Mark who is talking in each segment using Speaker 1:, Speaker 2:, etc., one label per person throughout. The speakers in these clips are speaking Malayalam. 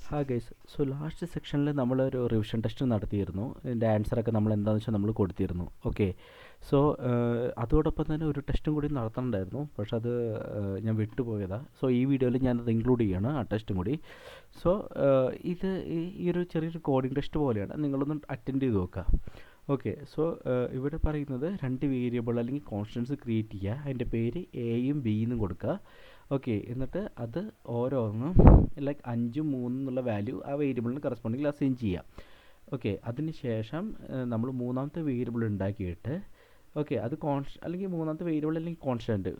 Speaker 1: ഹാ ഗൈസ്, സോ ലാസ്റ്റ് സെക്ഷനിൽ നമ്മളൊരു റിവിഷൻ ടെസ്റ്റ് നടത്തിയിരുന്നു. ഇതിൻ്റെ ആൻസറൊക്കെ നമ്മൾ എന്താണെന്ന് വെച്ചാൽ നമ്മൾ കൊടുത്തിരുന്നു. ഓക്കെ, സോ അതോടൊപ്പം തന്നെ ഒരു ടെസ്റ്റും കൂടി നടത്തണുണ്ടായിരുന്നു, പക്ഷെ അത് ഞാൻ വിട്ടുപോയതാണ്. സോ ഈ വീഡിയോയിൽ ഞാനത് ഇൻക്ലൂഡ് ചെയ്യണം, ആ ടെസ്റ്റും കൂടി. സോ ഇത് ഈ ഒരു ചെറിയൊരു കോഡിംഗ് ടെസ്റ്റ് പോലെയാണ്, നിങ്ങളൊന്ന് അറ്റൻഡ് ചെയ്ത് നോക്കുക. ഓക്കെ, സോ ഇവിടെ പറയുന്നത് 2 വേരിയബിൾ അല്ലെങ്കിൽ കോൺസ്റ്റൻസ് ക്രിയേറ്റ് ചെയ്യുക, അതിൻ്റെ പേര് എയും ബിന്നും കൊടുക്കുക. ഓക്കെ, എന്നിട്ട് അത് ഓരോന്നും ലൈക്ക് 5, 3 എന്നുള്ള വാല്യൂ ആ വേരിയബിളിന് കറസ്പോണ്ടിങ്ങിൽ അസൈൻ ചെയ്യാം. ഓക്കെ, അതിന് ശേഷം നമ്മൾ മൂന്നാമത്തെ വേരിയബിൾ ഉണ്ടാക്കിയിട്ട്, ഓക്കെ, അത് അല്ലെങ്കിൽ മൂന്നാമത്തെ വേരിയബിൾ അല്ലെങ്കിൽ കോൺസ്റ്റൻറ്റ്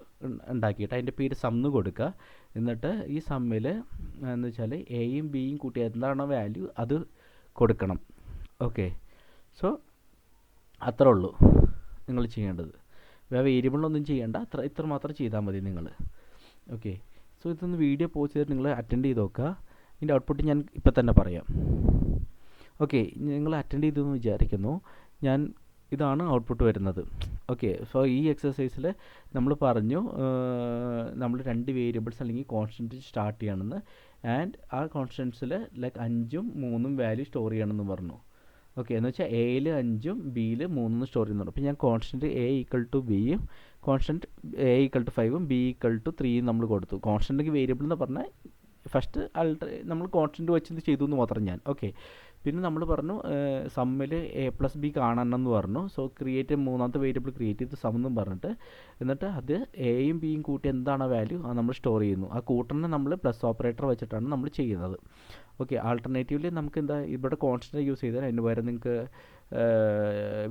Speaker 1: ഉണ്ടാക്കിയിട്ട് അതിൻ്റെ പേര് സമ്മ് കൊടുക്കുക. എന്നിട്ട് ഈ സമ്മിൽ എന്ന് വെച്ചാൽ എയും ബിയും കൂട്ടി എന്താണോ വാല്യൂ അത് കൊടുക്കണം. ഓക്കെ, സോ അത്രേ ഉള്ളൂ നിങ്ങൾ ചെയ്യേണ്ടത്. വേരിയബിളിലൊന്നും ചെയ്യേണ്ട, ഇത്ര മാത്രം ചെയ്താൽ മതി നിങ്ങൾ. ഓക്കെ, സോ ഇതൊന്ന് വീഡിയോ പോസ്റ്റ് ചെയ്തിട്ട് നിങ്ങൾ അറ്റൻഡ് ചെയ്ത് നോക്കുക. ഇതിൻ്റെ ഔട്ട്പുട്ട് ഞാൻ ഇപ്പം തന്നെ പറയാം. ഓക്കെ, നിങ്ങൾ അറ്റൻഡ് ചെയ്തെന്ന് വിചാരിക്കുന്നു. ഇതാണ് ഔട്ട്പുട്ട് വരുന്നത്. ഓക്കെ, സോ ഈ എക്സസൈസിൽ നമ്മൾ പറഞ്ഞു നമ്മൾ 2 വേരിയബിൾസ് അല്ലെങ്കിൽ കോൺസ്റ്റൻറ്റ് സ്റ്റാർട്ട് ചെയ്യണമെന്ന്. ആൻഡ് ആ കോൺസ്റ്റൻസിൽ ലൈക്ക് 5ഉം 3ഉം വാല്യൂ സ്റ്റോർ ചെയ്യണമെന്ന് പറഞ്ഞു. ഓക്കെ, എന്ന് വെച്ചാൽ എയിൽ 5ഉം ബിയിൽ 3 സ്റ്റോർ ചെയ്യുന്നുണ്ട്. അപ്പോൾ ഞാൻ കോൺസ്റ്റൻറ്റ് എ ഈക്വൽ ടു ബിയും കോൺസ്റ്റൻറ്റ് എ ഈക്വൽ ടു 5ഉം ബി ഈക്വൽ ടു 3യും നമ്മൾ കൊടുത്തു. കോൺസ്റ്റൻറ്റ് വേരിയബിൾ എന്ന് പറഞ്ഞാൽ ഫസ്റ്റ് നമ്മൾ കോൺസ്റ്റൻറ്റ് വെച്ച് ചെയ്തു എന്ന് മാത്രം ഞാൻ. ഓക്കെ, പിന്നെ നമ്മൾ പറഞ്ഞു സമ്മിൽ A+B കാണണമെന്ന് പറഞ്ഞു. സോ മൂന്നാമത്തെ വേരിയബിൾ ക്രിയേറ്റ് ചെയ്ത് സം എന്നും പറഞ്ഞിട്ട്, എന്നിട്ട് അത് എയും ബിയും കൂട്ടി എന്താണ് വാല്യൂ അത് നമ്മൾ സ്റ്റോർ ചെയ്യുന്നു. ആ കൂട്ടറിനെ നമ്മൾ പ്ലസ് ഓപ്പറേറ്റർ വെച്ചിട്ടാണ് നമ്മൾ ചെയ്യുന്നത്. ഓക്കെ, ആൾട്ടർനേറ്റീവ്ലി നമുക്ക് ഇവിടെ കോൺസ്റ്റൻറ്റ് യൂസ് ചെയ്താൽ അതിന് പകരം നിങ്ങൾക്ക്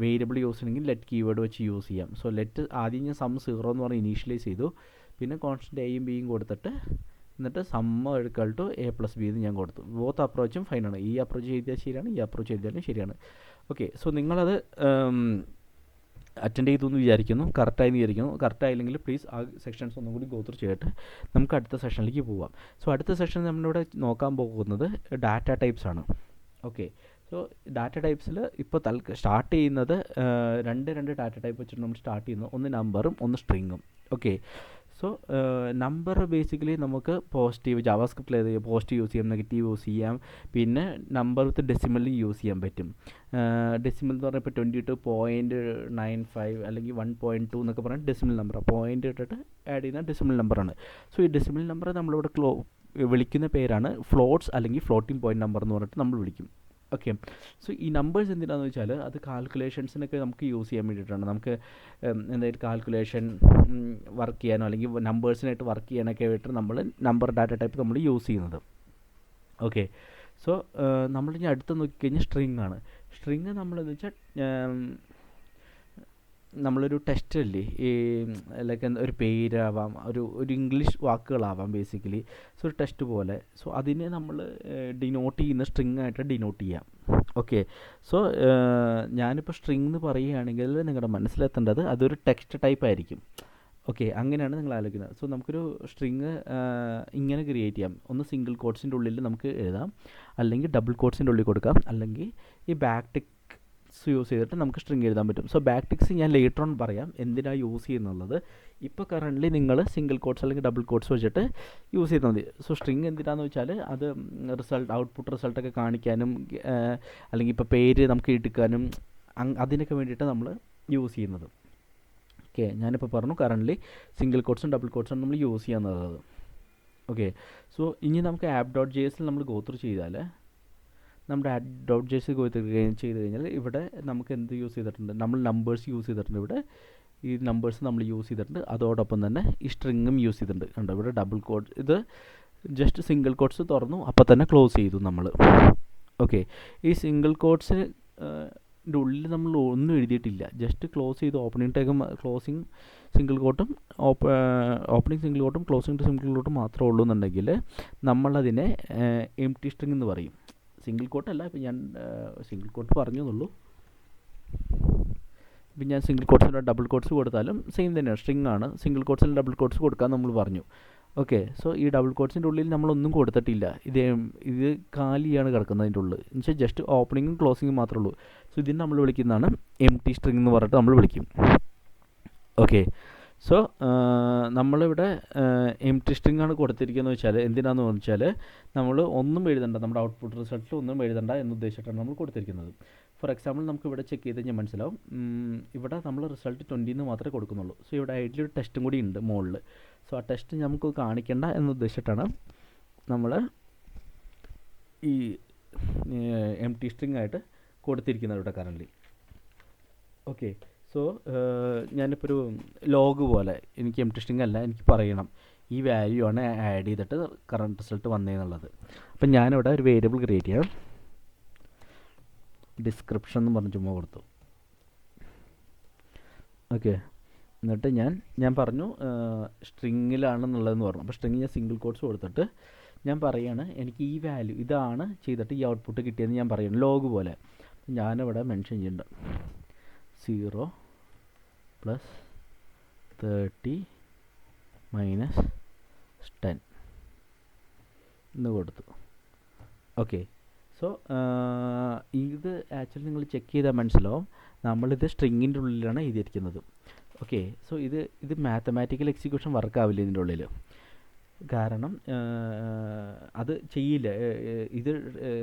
Speaker 1: വേരിയബിൾ യൂസ് ചെയ്യണമെങ്കിൽ ലെറ്റ് കീവേഡ് വെച്ച് യൂസ് ചെയ്യാം. സോ ലെറ്റ് ആദ്യം ഞാൻ സം 0 എന്ന് പറഞ്ഞ് ഇനീഷ്യലൈസ് ചെയ്തു. പിന്നെ കോൺസ്റ്റൻറ്റ് എയും ബിയും കൊടുത്തിട്ട് എന്നിട്ട് സമ്മ് ഈക്വൽ ടു A+B എന്ന് ഞാൻ കൊടുത്തു. ബോത്ത് അപ്രോച്ചും ഫൈനാണ്. ഈ അപ്രോച്ച് ചെയ്താൽ ശരിയാണ്, ഈ അപ്രോച്ച് ചെയ്താലും ശരിയാണ്. ഓക്കെ, സോ നിങ്ങളത് അറ്റൻഡ് ചെയ്തു എന്ന് വിചാരിക്കുന്നു, കറക്റ്റായെന്ന് വിചാരിക്കുന്നു. കറക്റ്റായില്ലെങ്കിൽ പ്ലീസ് ആ സെക്ഷൻസ് ഒന്നും കൂടി ഗോ ത്രൂ ചെയ്തിട്ട് നമുക്ക് അടുത്ത സെഷനിലേക്ക് പോവാം. സോ അടുത്ത സെഷൻ നമ്മളിവിടെ നോക്കാൻ പോകുന്നത് ഡാറ്റ ടൈപ്സ് ആണ്. ഓക്കെ, സോ ഡാറ്റ ടൈപ്സിൽ ഇപ്പോൾ സ്റ്റാർട്ട് ചെയ്യുന്നത് രണ്ട് ഡാറ്റ ടൈപ്പ് വെച്ചിട്ട് നമ്മൾ സ്റ്റാർട്ട് ചെയ്യുന്നത്. ഒന്ന് നമ്പറും ഒന്ന് സ്ട്രിങ്ങും. ഓക്കെ, സോ നമ്പർ ബേസിക്കലി നമുക്ക് പോസിറ്റീവ് ജാവാസ്ക്രിപ്റ്റിൽ പോസിറ്റീവ് യൂസ് ചെയ്യാം, നെഗറ്റീവ് യൂസ് ചെയ്യാം. പിന്നെ നമ്പർ വിത്ത് ഡെസിമലിൽ യൂസ് ചെയ്യാൻ പറ്റും. ഡെസിമൽ എന്ന് പറഞ്ഞാൽ ഇപ്പോൾ 22.95 അല്ലെങ്കിൽ 1.2 എന്നൊക്കെ പറഞ്ഞാൽ ഡെസിമൽ നമ്പറാണ്. പോയിൻ്റ് ഇട്ടിട്ട് ആഡ് ചെയ്യുന്ന ഡെസിമൽ നമ്പറാണ്. സോ ഈ ഡെസിമൽ നമ്പർ നമ്മളിവിടെ വിളിക്കുന്ന പേരാണ് ഫ്ലോട്ട്സ് അല്ലെങ്കിൽ ഫ്ലോട്ടിംഗ് പോയിൻറ്റ് നമ്പർ എന്ന് പറഞ്ഞിട്ട് നമ്മൾ വിളിക്കും. ഓക്കെ, സോ ഈ നമ്പേഴ്സ് എന്തിനാണെന്ന് വെച്ചാൽ അത് കാൽക്കുലേഷൻസിനൊക്കെ നമുക്ക് യൂസ് ചെയ്യാൻ വേണ്ടിയിട്ടാണ്. നമുക്ക് എന്തായാലും കാൽക്കുലേഷൻ വർക്ക് ചെയ്യാനോ അല്ലെങ്കിൽ നമ്പേഴ്സിനായിട്ട് വർക്ക് ചെയ്യാനൊക്കെ ആയിട്ട് നമ്മൾ നമ്പർ ഡാറ്റ ടൈപ്പ് നമ്മൾ യൂസ് ചെയ്യുന്നത്. ഓക്കെ, സോ നമ്മൾ ഇനി അടുത്ത് നോക്കിക്കഴിഞ്ഞാൽ സ്ട്രിങ് ആണ്. സ്ട്രിങ് നമ്മളെന്ന് വെച്ചാൽ നമ്മളൊരു ടെസ്റ്റ് അല്ലേ, ഈ ലൈക്ക് ഒരു പേരാവാം, ഒരു ഇംഗ്ലീഷ് വാക്കുകളാവാം ബേസിക്കലി. സോ ഒരു ടെസ്റ്റ് പോലെ. സോ അതിനെ നമ്മൾ ഡിനോട്ട് ചെയ്യുന്ന സ്ട്രിങ് ആയിട്ട് ഡിനോട്ട് ചെയ്യാം. ഓക്കെ, സോ ഞാനിപ്പോൾ സ്ട്രിങ് എന്ന് പറയുകയാണെങ്കിൽ നിങ്ങളുടെ മനസ്സിലെത്തേണ്ടത് അതൊരു ടെക്സ്റ്റ് ടൈപ്പ് ആയിരിക്കും. ഓക്കെ, അങ്ങനെയാണ് നിങ്ങൾ ആലോചിക്കുന്നത്. സോ നമുക്കൊരു സ്ട്രിങ് ഇങ്ങനെ ക്രിയേറ്റ് ചെയ്യാം. ഒന്ന് സിംഗിൾ കോട്ട്സിൻ്റെ ഉള്ളിൽ നമുക്ക് എഴുതാം, അല്ലെങ്കിൽ ഡബിൾ കോട്ട്സിൻ്റെ ഉള്ളിൽ കൊടുക്കാം, അല്ലെങ്കിൽ ഈ ബാക്ക് ടിക്സ് യൂസ് ചെയ്തിട്ട് നമുക്ക് സ്ട്രിങ് എഴുതാൻ പറ്റും. സോ ബാക്ക് ടിക്സ് ഞാൻ ലേറ്റർ ഓൺ പറയാം എന്തിനാണ് യൂസ് ചെയ്യുന്നുള്ളത്. ഇപ്പോൾ കറൻ്റ്ലി നിങ്ങൾ സിംഗിൾ കോട്ട്സ് അല്ലെങ്കിൽ ഡബിൾ കോട്ട്സ് വെച്ചിട്ട് യൂസ് ചെയ്താൽ മതി. സോ സ്ട്രിങ് എന്തിനാണെന്ന് വെച്ചാൽ അത് ഔട്ട്പുട്ട് റിസൾട്ടൊക്കെ കാണിക്കാനും അല്ലെങ്കിൽ ഇപ്പോൾ പേര് നമുക്ക് എടുക്കാനും അതിനൊക്കെ വേണ്ടിയിട്ട് നമ്മൾ യൂസ് ചെയ്യുന്നത്. ഓക്കെ, ഞാനിപ്പോൾ പറഞ്ഞു കറൻ്റ്ലി സിംഗിൾ കോട്ട്സും ഡബിൾ കോട്ട്സും നമ്മൾ യൂസ് ചെയ്യാവുന്നത്. ഓക്കെ, സോ ഇനി നമുക്ക് app.jsൽ നമ്മൾ ഗോ ത്രൂ ചെയ്താൽ നമ്മുടെ app.js ചെയ്ത് കഴിഞ്ഞാൽ ഇവിടെ നമുക്ക് എന്ത് യൂസ് ചെയ്തിട്ടുണ്ട്, നമ്മൾ നമ്പേഴ്സ് യൂസ് ചെയ്തിട്ടുണ്ട്. ഇവിടെ ഈ നമ്പേഴ്സ് നമ്മൾ യൂസ് ചെയ്തിട്ടുണ്ട്, അതോടൊപ്പം തന്നെ ഈ സ്ട്രിങ്ങും യൂസ് ചെയ്തിട്ടുണ്ട്. കണ്ടോ, ഇവിടെ ഡബിൾ കോഡ്, ഇത് ജസ്റ്റ് സിംഗിൾ കോട്ട്സ് തുറന്നു അപ്പോൾ തന്നെ ക്ലോസ് ചെയ്തു നമ്മൾ. ഓക്കെ, ഈ സിംഗിൾ കോട്ട്സിന് ഉള്ളിൽ നമ്മൾ ഒന്നും എഴുതിയിട്ടില്ല, ജസ്റ്റ് ക്ലോസ് ചെയ്ത് ഓപ്പണിംഗ് ടാഗും ക്ലോസിങ് സിംഗിൾ കോട്ടും ഓപ്പണിംഗ് സിംഗിൾ കോട്ടും ക്ലോസിംഗ് സിംഗിൾ കോട്ടും മാത്രമേ ഉള്ളൂ എന്നുണ്ടെങ്കിൽ നമ്മളതിനെ എംപ്റ്റി സ്ട്രിങ് എന്ന് പറയും. സിംഗിൾ കോട്ട് അല്ല, ഇപ്പം ഞാൻ സിംഗിൾ കോട്ട് പറഞ്ഞു എന്നുള്ളൂ. ഇപ്പം ഞാൻ സിംഗിൾ കോട്ട്സിൻ്റെ ഡബിൾ കോട്ട്സ് കൊടുത്താലും സെയിം തന്നെയാണ്, സ്ട്രിങ് ആണ്. സിംഗിൾ കോട്ട്സിന് ഡബിൾ കോട്ട്സ് കൊടുക്കാൻ നമ്മൾ പറഞ്ഞു. ഓക്കെ, സോ ഈ ഡബിൾ കോട്ട്സിൻ്റെ ഉള്ളിൽ നമ്മളൊന്നും കൊടുത്തിട്ടില്ല, ഇത് കാലിയാണ് കിടക്കുന്നതിൻ്റെ ഉള്ളിൽ. എന്ന് വെച്ചാൽ ജസ്റ്റ് ഓപ്പണിങ്ങും ക്ലോസിങ്ങും മാത്രമേ ഉള്ളൂ. സോ ഇതിന് നമ്മൾ വിളിക്കുന്നതാണ് എംപ്റ്റി സ്ട്രിങ് എന്ന് പറഞ്ഞിട്ട് നമ്മൾ വിളിക്കും. ഓക്കെ, സോ നമ്മളിവിടെ എംപ്റ്റി സ്ട്രിംഗ് ആണ് കൊടുത്തിരിക്കുന്നത് വെച്ചാൽ എന്തിനാന്ന് വെച്ചാൽ നമ്മൾ ഒന്നും എഴുതണ്ട, നമ്മുടെ ഔട്ട്പുട്ട് റിസൾട്ടിൽ ഒന്നും എഴുതണ്ട എന്ന് ഉദ്ദേശിച്ചിട്ടാണ് നമ്മൾ കൊടുത്തിരിക്കുന്നത്. ഫോർ എക്സാമ്പിൾ നമുക്ക് ഇവിടെ ചെക്ക് ചെയ്ത് കഴിഞ്ഞാൽ മനസ്സിലാവും, ഇവിടെ നമ്മൾ റിസൾട്ട് 20 എന്ന് മാത്രമേ കൊടുക്കുന്നുള്ളൂ. സോ ഇവിടെ ഐഡിയൽ ടെസ്റ്റും കൂടി ഉണ്ട് മുകളിൽ. സോ ആ ടെസ്റ്റ് നമുക്ക് കാണിക്കേണ്ട എന്ന് ഉദ്ദേശിച്ചിട്ടാണ് നമ്മൾ ഈ എംപ്റ്റി സ്ട്രിംഗ് ആയിട്ട് കൊടുത്തിരിക്കുന്നത് ഇവിടെ കറൻറ്റ്ലി. ഓക്കെ, സോ ഞാനിപ്പോൾ ഒരു ലോഗ് പോലെ എനിക്ക് എംപ്റ്റി സ്ട്രിംഗ് അല്ല, എനിക്ക് പറയണം ഈ വാല്യൂ ആണ് ആഡ് ചെയ്തിട്ട് കറണ്ട് റിസൾട്ട് വന്നതെന്നുള്ളത്. അപ്പം ഞാനിവിടെ ഒരു വേരിയബിൾ ക്രിയേറ്റ് ചെയ്യാം, ഡിസ്ക്രിപ്ഷൻ എന്ന് പറഞ്ഞ് ചുമ്മാ കൊടുത്തു. ഓക്കെ, എന്നിട്ട് ഞാൻ പറഞ്ഞു സ്ട്രിങ്ങിലാണെന്നുള്ളതെന്ന് പറഞ്ഞു. അപ്പോൾ സ്ട്രിങ് ഞാൻ സിംഗിൾ കോട്ട്സ് കൊടുത്തിട്ട് ഞാൻ പറയുകയാണ് എനിക്ക് ഈ വാല്യൂ ഇതാണ് ചെയ്തിട്ട് ഈ ഔട്ട്പുട്ട് കിട്ടിയെന്ന് ഞാൻ പറയുന്നു, ലോഗ് പോലെ. ഞാനിവിടെ മെൻഷൻ ചെയ്യുന്നുണ്ട് 0 + 30 - 10 എന്ന് കൊടുത്തു. ഓക്കെ, സോ ഇത് ആക്ച്വലി നിങ്ങൾ ചെക്ക് ചെയ്താൽ മനസ്സിലാവും നമ്മളിത് സ്ട്രിങ്ങിൻ്റെ ഉള്ളിലാണ് എഴുതിയിരിക്കുന്നത്. ഓക്കെ, സോ ഇത് മാത്തമാറ്റിക്കൽ എക്സിക്യൂഷൻ വർക്കാവില്ല ഇതിൻ്റെ ഉള്ളിൽ, കാരണം അത് ചെയ്യില്ല. ഇത്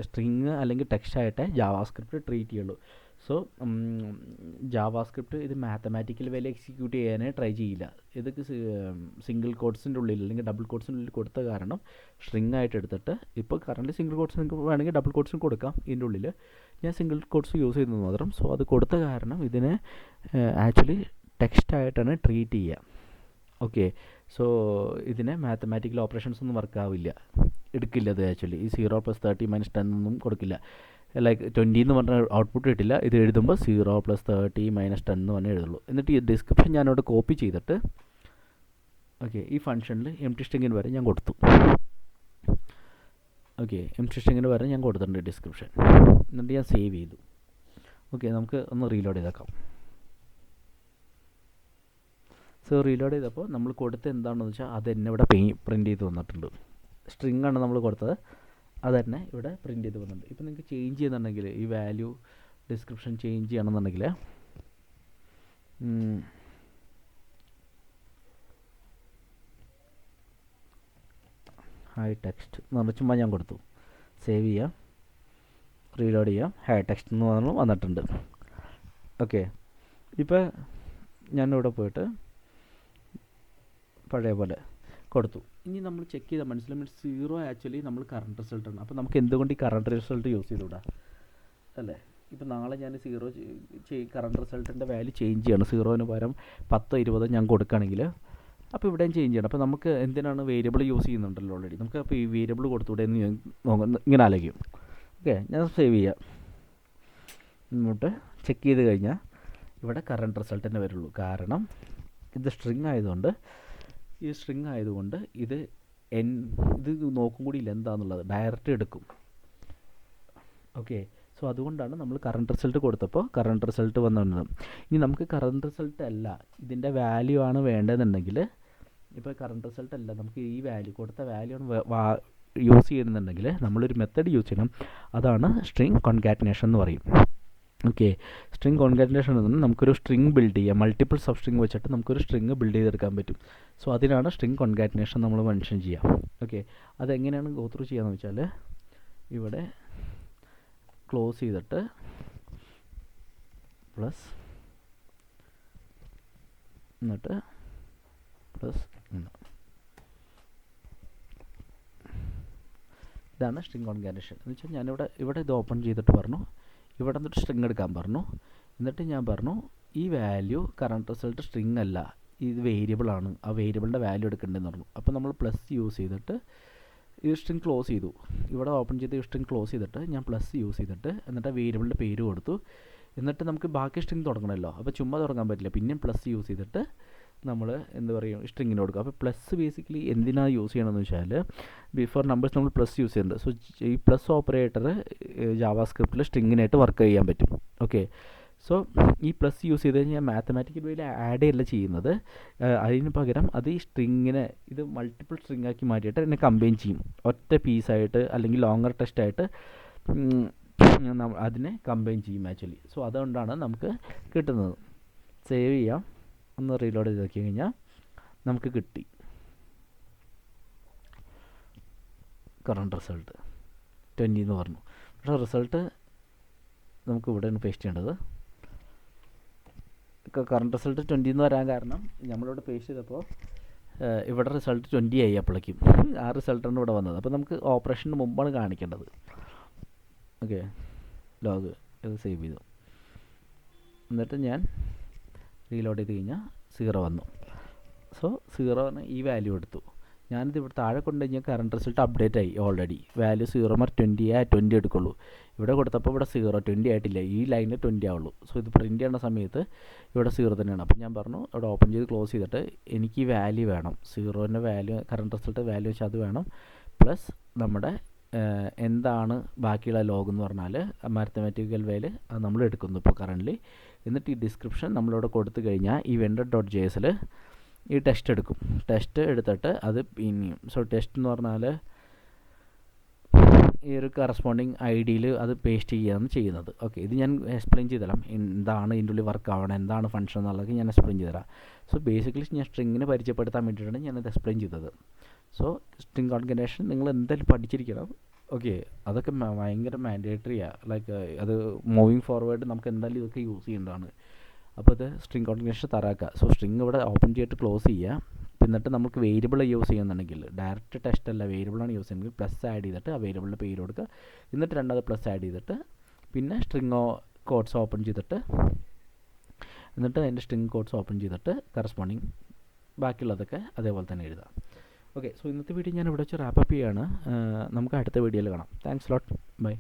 Speaker 1: സ്ട്രിങ് അല്ലെങ്കിൽ ടെക്സ്റ്റായിട്ട് ജാവാസ്ക്രിപ്റ്റ് ട്രീറ്റ് ചെയ്യുള്ളൂ. സോ ജാവാസ്ക്രിപ്റ്റ് ഇത് മാത്തമാറ്റിക്കൽ വാല്യൂ എക്സിക്യൂട്ട് ചെയ്യാനേ ട്രൈ ചെയ്യില്ല. ഇതൊക്കെ സിംഗിൾ കോട്ട്സിൻ്റെ ഉള്ളിൽ അല്ലെങ്കിൽ ഡബിൾ കോട്ട്സിൻ്റെ ഉള്ളിൽ കൊടുത്ത കാരണം സ്ട്രിങ് ആയിട്ട് എടുത്തിട്ട്, ഇപ്പോൾ കറൻറ്റ് സിംഗിൾ കോട്ട്സ് നിങ്ങൾക്ക് വേണമെങ്കിൽ ഡബിൾ കോട്ട്സും കൊടുക്കാം, ഇതിൻ്റെ ഉള്ളിൽ ഞാൻ സിംഗിൾ കോട്ട്സ് യൂസ് ചെയ്യുന്നത് മാത്രം. സോ അത് കൊടുത്ത കാരണം ഇതിനെ ആക്ച്വലി ടെക്സ്റ്റായിട്ടാണ് ട്രീറ്റ് ചെയ്യുക. ഓക്കെ, സോ ഇതിനെ മാത്തമാറ്റിക്കൽ ഓപ്പറേഷൻസ് ഒന്നും വർക്കാവില്ല, എടുക്കില്ല അത്. ആക്ച്വലി ഈ 0 + 30 - 10 ഒന്നും കൊടുക്കില്ല. ലൈക്ക് 20 എന്ന് പറഞ്ഞ ഔട്ട്പുട്ട് കിട്ടില്ല. ഇത് എഴുതുമ്പോൾ 0 + 30 - 10 എന്ന് പറഞ്ഞാൽ എഴുതുള്ളൂ. എന്നിട്ട് ഈ ഡിസ്ക്രിപ്ഷൻ ഞാനവിടെ കോപ്പി ചെയ്തിട്ട് ഓക്കെ ഈ ഫംഗ്ഷനിൽ എംപ്റ്റി സ്ട്രിങ്ങിന് വരെ ഞാൻ കൊടുത്തു. ഓക്കെ, എംപ്റ്റി സ്ട്രിങ്ങിന് വരെ ഞാൻ കൊടുത്തിട്ടുണ്ട് ഡിസ്ക്രിപ്ഷൻ. എന്നിട്ട് ഞാൻ സേവ് ചെയ്തു. ഓക്കെ, നമുക്ക് ഒന്ന് റീലോഡ് ചെയ്തേക്കാം. സോ റീലോഡ് ചെയ്തപ്പോൾ നമ്മൾ കൊടുത്ത് എന്താണെന്ന് വെച്ചാൽ അത് തന്നെ ഇവിടെ പ്രിൻറ്റ് ചെയ്ത് വന്നിട്ടുണ്ട്. സ്ട്രിങ് ആണ് നമ്മൾ കൊടുത്തത്, അത് തന്നെ ഇവിടെ പ്രിൻറ്റ് ചെയ്ത് വന്നിട്ടുണ്ട്. ഇപ്പോൾ നിങ്ങൾക്ക് ചേഞ്ച് ചെയ്യുന്നുണ്ടെങ്കിൽ ഈ വാല്യൂ ഡിസ്ക്രിപ്ഷൻ ചേഞ്ച് ചെയ്യണമെന്നുണ്ടെങ്കിൽ ഹൈ ടെക്സ്റ്റ് എന്ന് പറഞ്ഞാൽ ചുമ്മാ ഞാൻ കൊടുത്തു. സേവ് ചെയ്യാം, റീലോഡ് ചെയ്യാം. ഹൈ ടെക്സ്റ്റ് എന്ന് പറഞ്ഞു വന്നിട്ടുണ്ട്. ഓക്കെ, ഇപ്പോൾ ഞാനിവിടെ പോയിട്ട് പഴയ പോലെ കൊടുത്തു. ഇനി നമ്മൾ ചെക്ക് ചെയ്താൽ മനസ്സിലാവും 0 ആക്ച്വലി നമ്മൾ കറണ്ട് റിസൾട്ടാണ്. അപ്പോൾ നമുക്ക് എന്തുകൊണ്ട് ഈ കറണ്ട് റിസൾട്ട് യൂസ് ചെയ്തുകൂടാ അല്ലേ? ഇപ്പോൾ നാളെ ഞാൻ 0 കറണ്ട് റിസൾട്ടിൻ്റെ വാല്യൂ ചേഞ്ച് ചെയ്യണം, 0ന് പകരം 10 20 ഞാൻ കൊടുക്കുകയാണെങ്കിൽ അപ്പോൾ ഇവിടെയും ചേഞ്ച് ചെയ്യണം. അപ്പോൾ നമുക്ക് എന്തിനാണ് വേരിയബിൾ യൂസ് ചെയ്യുന്നുണ്ടല്ലോ ഓൾറെഡി, നമുക്ക് അപ്പോൾ ഈ വേരിയബിൾ കൊടുത്തുകൂടെ എന്ന് ഇങ്ങനെ ആലോചിക്കും. ഓക്കെ, ഞാൻ സേവ് ചെയ്യാം. എന്നിട്ട് ചെക്ക് ചെയ്ത് കഴിഞ്ഞാൽ ഇവിടെ കറണ്ട് റിസൾട്ട് തന്നെ വരുള്ളൂ, കാരണം ഇത് സ്ട്രിങ് ആയതുകൊണ്ട്. ഈ സ്ട്രിങ് ആയതുകൊണ്ട് ഇത് നോക്കും കൂടി ഇല്ല എന്താണെന്നുള്ളത്, ഡയറക്റ്റ് എടുക്കും. ഓക്കെ, സോ അതുകൊണ്ടാണ് നമ്മൾ കറണ്ട് റിസൾട്ട് കൊടുത്തപ്പോൾ കറണ്ട് റിസൾട്ട് വന്നിരുന്നത്. ഇനി നമുക്ക് കറണ്ട് റിസൾട്ട് അല്ല ഇതിൻ്റെ വാല്യൂ ആണ് വേണ്ടതെന്നുണ്ടെങ്കിൽ, ഇപ്പോൾ കറണ്ട് റിസൾട്ട് അല്ല നമുക്ക് ഈ വാല്യൂ കൊടുത്ത വാല്യൂ ആണ് യൂസ് ചെയ്യുന്നുണ്ടെങ്കിൽ നമ്മളൊരു മെത്തേഡ് യൂസ് ചെയ്യണം. അതാണ് സ്ട്രിങ് കോൺകാറ്റിനേഷൻ എന്ന് പറയും. ഓക്കെ, സ്ട്രിങ് കോൺകാറ്റിനേഷൻ എന്ന് പറഞ്ഞാൽ നമുക്കൊരു സ്ട്രിങ് ബിൽഡ് ചെയ്യാം, മൾട്ടിപ്പിൾ സബ് സ്ട്രിങ് വെച്ചിട്ട് നമുക്കൊരു സ്ട്രിങ് ബിൽഡ് ചെയ്തെടുക്കാൻ പറ്റും. സോ അതിനാണ് സ്ട്രിങ് കോൺകാറ്റിനേഷൻ നമ്മൾ മെൻഷൻ ചെയ്യുക. ഓക്കെ, അതെങ്ങനെയാണ് ഗോ ത്രൂ ചെയ്യാന്ന് വെച്ചാൽ ഇവിടെ ക്ലോസ് ചെയ്തിട്ട് പ്ലസ് എന്നിട്ട് പ്ലസ് ഇതാണ് സ്ട്രിങ് കോൺകാറ്റിനേഷൻ എന്ന് വെച്ചാൽ ഞാനിവിടെ ഇത് ഓപ്പൺ ചെയ്തിട്ട് പറഞ്ഞു, ഇവിടെ നിന്നിട്ട് സ്ട്രിങ് എടുക്കാൻ പറഞ്ഞു. എന്നിട്ട് ഞാൻ പറഞ്ഞു ഈ വാല്യൂ കറണ്ട് റിസൾട്ട് സ്ട്രിങ് അല്ല, ഇത് വേരിയബിളാണ്, ആ വേരിയബിളിൻ്റെ വാല്യൂ എടുക്കേണ്ടതെന്ന് പറഞ്ഞു. അപ്പോൾ നമ്മൾ പ്ലസ് യൂസ് ചെയ്തിട്ട് ഈ സ്ട്രിങ് ക്ലോസ് ചെയ്തു. ഇവിടെ ഓപ്പൺ ചെയ്ത് ഈ സ്ട്രിങ് ക്ലോസ് ചെയ്തിട്ട് ഞാൻ പ്ലസ് യൂസ് ചെയ്തിട്ട് എന്നിട്ട് വേരിയബിളിൻ്റെ പേര് കൊടുത്തു. എന്നിട്ട് നമുക്ക് ബാക്കി സ്ട്രിങ് തുടങ്ങണമല്ലോ, അപ്പോൾ ചുമ്മാ തുടങ്ങാൻ പറ്റില്ല, പിന്നെ പ്ലസ് യൂസ് ചെയ്തിട്ട് നമ്മൾ എന്ത് പറയും സ്ട്രിങ്ങിന് കൊടുക്കുക. അപ്പോൾ പ്ലസ് ബേസിക്കലി എന്തിനാണ് യൂസ് ചെയ്യണമെന്ന് വെച്ചാൽ ബിഫോർ നമ്പേഴ്സ് നമ്മൾ പ്ലസ് യൂസ് ചെയ്യുന്നുണ്ട്. സോ ഈ പ്ലസ് ഓപ്പറേറ്റർ ജാവാസ്ക്രിപ്റ്റിൽ സ്ട്രിങ്ങിനായിട്ട് വർക്ക് ചെയ്യാൻ പറ്റും. ഓക്കെ, സോ ഈ പ്ലസ് യൂസ് ചെയ്ത് കഴിഞ്ഞാൽ മാത്തമാറ്റിക്കൽ വേയിൽ ആഡ് ചെയ്യല്ല ചെയ്യുന്നത്, അതിന് പകരം അത് ഈ സ്ട്രിങ്ങിനെ ഇത് മൾട്ടിപ്പിൾ സ്ട്രിങ് ആക്കി മാറ്റിയിട്ട് എന്നെ കമ്പൈൻ ചെയ്യും, ഒറ്റ പീസായിട്ട് അല്ലെങ്കിൽ ലോങ്ങർ ടെക്സ്റ്റായിട്ട് അതിനെ കമ്പൈൻ ചെയ്യും ആക്ച്വലി. സോ അതുകൊണ്ടാണ് നമുക്ക് കിട്ടുന്നത്. സേവ് ചെയ്യാം, ഒന്ന് റീലോഡ് ചെയ്ത് നോക്കി കഴിഞ്ഞാൽ നമുക്ക് കിട്ടി കറണ്ട് റിസൾട്ട് 20 എന്ന് പറഞ്ഞു. പക്ഷേ റിസൾട്ട് നമുക്ക് ഇവിടെയാണ് പേസ്റ്റ് ചെയ്യേണ്ടത്. കറണ്ട് റിസൾട്ട് 20 എന്ന് വരാൻ കാരണം നമ്മളിവിടെ പേസ്റ്റ് ചെയ്തപ്പോൾ ഇവിടെ റിസൾട്ട് 20 ആയി അപ്പോഴേക്കും. ആ റിസൾട്ടാണ് ഇവിടെ വന്നത്. അപ്പോൾ നമുക്ക് ഓപ്പറേഷന് മുമ്പാണ് കാണിക്കേണ്ടത്. ഓക്കെ, ലോഗ് ഇത് സേവ് ചെയ്തു. എന്നിട്ട് ഞാൻ റീലോഡ് ചെയ്ത് കഴിഞ്ഞാൽ 0 വന്നു. സോ 0 ഈ വാല്യൂ എടുത്തു. ഞാനിത് ഇവിടെ താഴെ കൊണ്ട് കഴിഞ്ഞാൽ കറണ്ട് റിസൾട്ട് അപ്ഡേറ്റ് ആയി ഓൾറെഡി. വാല്യൂ 0 മാർ 20 20 എടുക്കുള്ളൂ. ഇവിടെ കൊടുത്തപ്പോൾ ഇവിടെ 0 20 ആയിട്ടില്ല. ഈ ലൈനിൽ 20 ആവുള്ളൂ. സോ ഇത് പ്രിൻറ്റ് ചെയ്യുന്ന സമയത്ത് ഇവിടെ 0 തന്നെയാണ്. അപ്പോൾ ഞാൻ പറഞ്ഞു ഇവിടെ ഓപ്പൺ ചെയ്ത് ക്ലോസ് ചെയ്തിട്ട് എനിക്ക് ഈ വാല്യൂ വേണം. 0ൻ്റെ വാല്യൂ കറണ്ട് റിസൾട്ട് വാല്യൂ വെച്ചാൽ അത് വേണം. പ്ലസ് നമ്മുടെ എന്താണ് ബാക്കിയുള്ള ലോഗ് എന്ന് പറഞ്ഞാൽ മാത്തമാറ്റിക്കൽ വാല്യൂ അത് നമ്മൾ എടുക്കുന്നു ഇപ്പോൾ കറൻ്റ്. എന്നിട്ട് ഈ ഡിസ്ക്രിപ്ഷൻ നമ്മളിവിടെ കൊടുത്തു കഴിഞ്ഞാൽ ഈ vendor.jsൽ ഈ ടെസ്റ്റ് എടുക്കും. ടെസ്റ്റ് എടുത്തിട്ട് അത് പിന്നെയും ടെസ്റ്റ് എന്ന് പറഞ്ഞാൽ ഈ ഒരു കറസ്പോണ്ടിങ് ഐഡിയിൽ അത് പേസ്റ്റ് ചെയ്യുകയാണ് ചെയ്യുന്നത്. ഓക്കെ, ഇത് ഞാൻ എക്സ്പ്ലെയിൻ ചെയ്ത് തരാം. എന്താണ് ഇതിൻ്റെ ഉള്ളിൽ വർക്ക് ആവണം, എന്താണ് ഫംഗ്ഷൻ എന്നുള്ളത് ഞാൻ എക്സ്പ്ലെയിൻ ചെയ്ത് തരാം. സോ ബേസിക്കലി ഞാൻ സ്ട്രിങ്ങിനെ പരിചയപ്പെടുത്താൻ വേണ്ടിയിട്ടാണ് ഞാനത് എക്സ്പ്ലെയിൻ ചെയ്തത്. സോ സ്ട്രിങ് കോൺകനേഷൻ നിങ്ങൾ എന്തായാലും പഠിച്ചിരിക്കണം. ഓക്കെ, അതൊക്കെ ഭയങ്കര മാൻഡേറ്ററിയാണ്. ലൈക്ക് അത് മൂവിങ് ഫോർവേഡ് നമുക്ക് എന്തായാലും ഇതൊക്കെ യൂസ് ചെയ്യേണ്ടതാണ്. അപ്പോൾ ഇത് സ്ട്രിങ് കോൺകനേഷൻ തരാക്കുക. സോ സ്ട്രിങ് ഇവിടെ ഓപ്പൺ ചെയ്തിട്ട് ക്ലോസ് ചെയ്യുക. എന്നിട്ട് നമുക്ക് വേരിയബിൾ യൂസ് ചെയ്യുന്നുണ്ടെങ്കിൽ ഡയറക്റ്റ് ടെസ്റ്റ് അല്ല, വേരിയബിളാണ് യൂസ് ചെയ്യുന്നത്, പ്ലസ് ആഡ് ചെയ്തിട്ട് ആ വേരിയബിളിൻ്റെ പേര് കൊടുക്കുക. എന്നിട്ട് രണ്ടാമത് പ്ലസ് ആഡ് ചെയ്തിട്ട് പിന്നെ സ്ട്രിങ് കോഡ്സ് ഓപ്പൺ ചെയ്തിട്ട് എന്നിട്ട് അതിൻ്റെ സ്ട്രിങ് കോഡ്സ് ഓപ്പൺ ചെയ്തിട്ട് കറസ്പോണ്ടിങ് ബാക്കിയുള്ളതൊക്കെ അതേപോലെ തന്നെ എഴുതാം. ഓക്കെ, സോ ഇന്നത്തെ വീഡിയോ ഞാൻ ഇവിടെ വെച്ച് റാപ്പ് അപ്പ് ചെയ്യുകയാണ്. നമുക്ക് അടുത്ത വീഡിയോയിൽ കാണാം. Thanks lot, by.